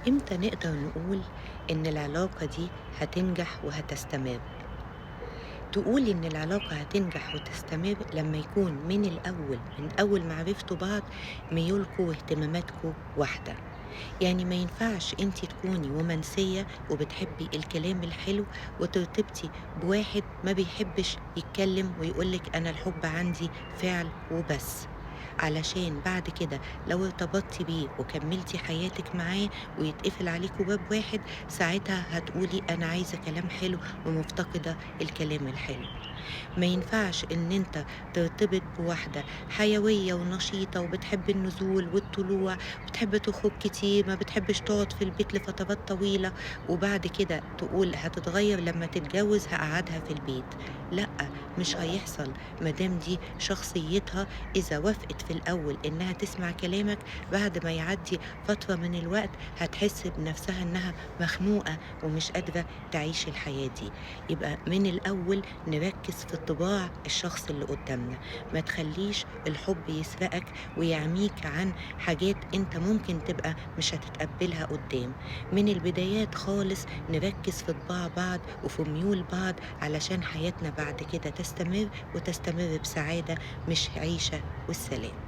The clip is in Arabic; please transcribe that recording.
إمتى نقدر نقول إن العلاقة دي هتنجح وهتستمر؟ تقول إن العلاقة هتنجح وتستمر لما يكون من أول ما عرفتوا بعض ميولكوا واهتماماتكوا واحدة. يعني ما ينفعش انتي تكوني رومانسية وبتحبي الكلام الحلو وترتبطي بواحد ما بيحبش يتكلم ويقولك أنا الحب عندي فعل وبس، علشان بعد كده لو ارتبطتي بيه وكملتي حياتك معاه ويتقفل عليكوا باب واحد، ساعتها هتقولي أنا عايزة كلام حلو ومفتقدة الكلام الحلو. ما ينفعش إن أنت ترتبط بواحدة حيوية ونشيطة وبتحب النزول والطلوع، بتحب تخرج كتير، ما بتحبش تقعد في البيت لفترات طويلة، وبعد كده تقول هتتغير لما تتجوز هقعدها في البيت. لأ، مش هيحصل مادام دي شخصيتها. إذا وافقت في الأول إنها تسمع كلامك، بعد ما يعدي فترة من الوقت هتحس بنفسها إنها مخنوقة ومش قادرة تعيش الحياة دي. يبقى من الأول نركز في طباع الشخص اللي قدامنا، ما تخليش الحب يسرقك ويعميك عن حاجات انت ممكن تبقى مش هتتقبلها قدام. من البدايات خالص نركز في طباع بعض وفي ميول بعض علشان حياتنا بعد كده تستمر وتستمر بسعادة، مش عيشة والسلام.